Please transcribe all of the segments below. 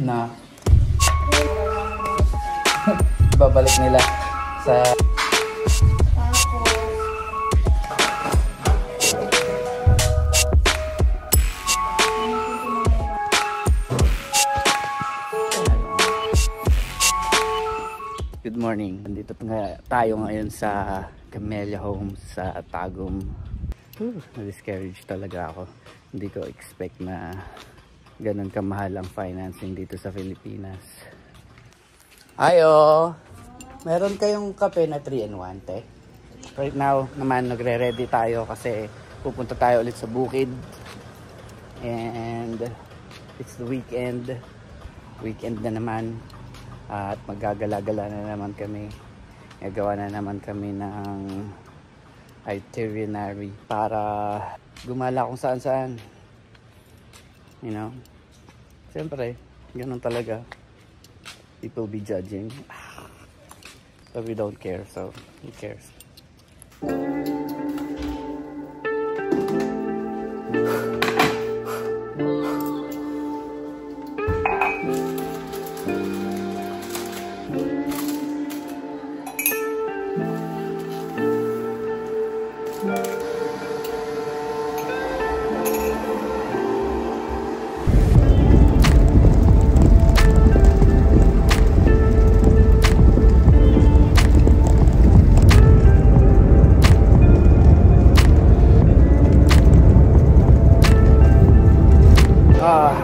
na babalik nila sa Good morning. Nandito tayo ngayon sa Camellia Homes sa Tagum. Na-discourage talaga ako. Hindi ko expect na ganun kamahal ang financing dito sa Pilipinas. Ayo! Meron kayong kape na 3-in-1, te? Right now naman nagre-ready tayo kasi pupunta tayo ulit sa bukid. And it's the weekend. Weekend na naman. At magagala-gala na naman kami. Gagawa na naman kami ng itinerary para gumala kung saan-saan. You know? Siyempre, ganun talaga. People be judging. But we don't care, so who cares?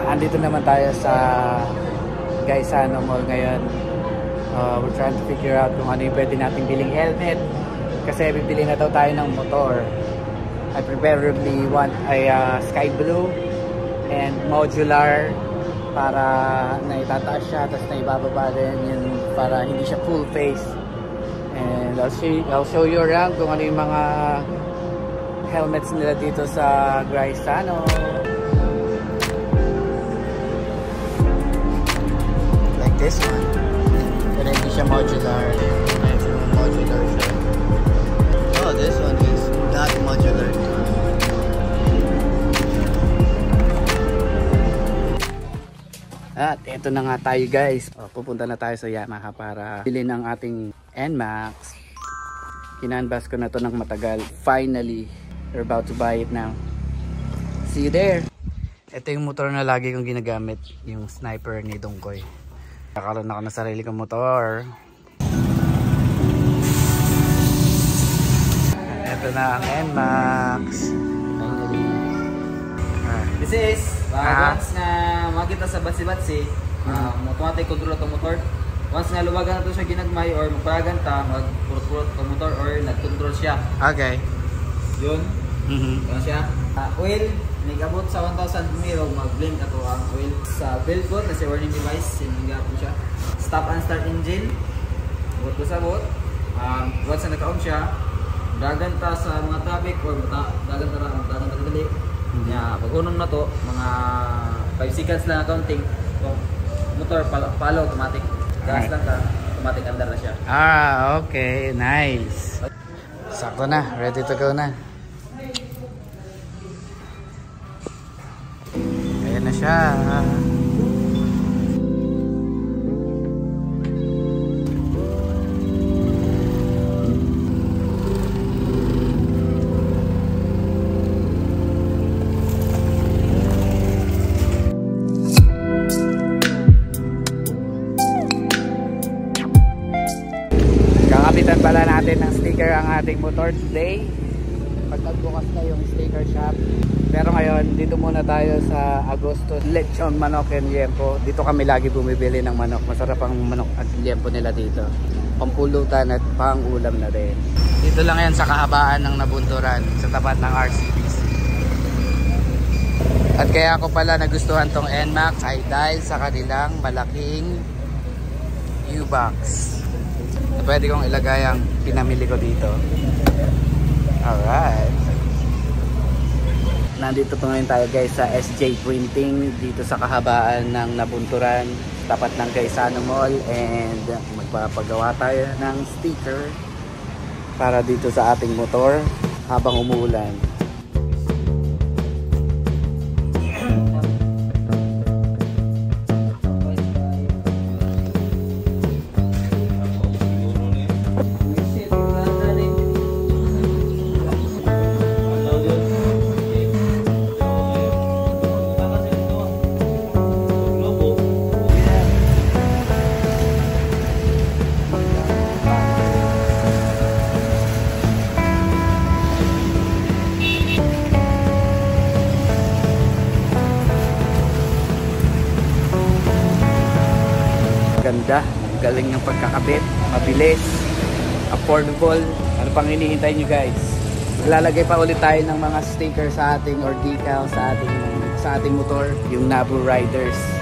Andito naman tayo sa Gaisano Mall ngayon. We're trying to figure out kung ano yung pwede nating biling helmet kasi bibili na daw tayo ng motor. I preferably want a sky blue and modular para naitataas siya tapos naibababa din yun para hindi siya full face. And I'll show you around kung ano yung mga helmets nila dito sa Gaisano. This one, pero hindi siya modular. Modular siya. Oh, this one is not modular. At ito na nga tayo guys. Pupunta na tayo sa Yamaha para bilhin ang ating NMAX. Kinanbas ko na to ng matagal. Finally, we're about to buy it now. See you there. Ito yung motor na lagi kong ginagamit, yung Sniper ni Dongkoy. Nakaroon ako ng sarili kong motor. Ito na ang NMAX. This is once nga makita sa batsi-batsi, automatic control itong motor. Once nga luwagan na ito siya ginagmay or magparagan ta, mag-purot-purot itong motor or nag-control siya. Okay. Yun. Yun siya. Oil. Nag-abot sa 1,000 mil, mag-blink ato ang oil sa belt ko kasi warning device, sinigap po siya. Stop and start engine, abot ko sa abot. Once na naka-on siya, dagan ta sa mga traffic or dagan ta dali. Pag unom na to, mga 5 seconds lang counting. Motor follow automatic. Gas lang ta, automatic andar na siya. Okay, nice. Sakto na, ready to go na. Ayan na siya. Kakapitan pala natin ng sticker ang ating motor today. Pagbukas na yung sticker shop. Pero ngayon, dito muna tayo sa Agosto Lechon Manok and Liempo. Dito kami lagi bumibili ng manok. Masarap ang manok at liempo nila dito. Pampulutan at pangulam na rin. Dito lang yan sa kahabaan ng Nabunturan, sa tapat ng RCBC. At kaya ako pala nagustuhan tong NMAX ay dahil sa kanilang malaking U-Box. Pwede kong ilagay ang pinamili ko dito. Alright. Nandito po ngayon tayo guys sa SJ Printing dito sa kahabaan ng Nabunturan, tapat ng Gaisano Mall, and magpapagawa tayo ng sticker para dito sa ating motor habang umuulan. ganda, galing ng pagkakabit, mabilis, affordable. Ano pang hinihintay nyo guys? Lalagay pa ulit tayo ng mga sticker sa ating or decal sa ating motor, yung Nabu Riders.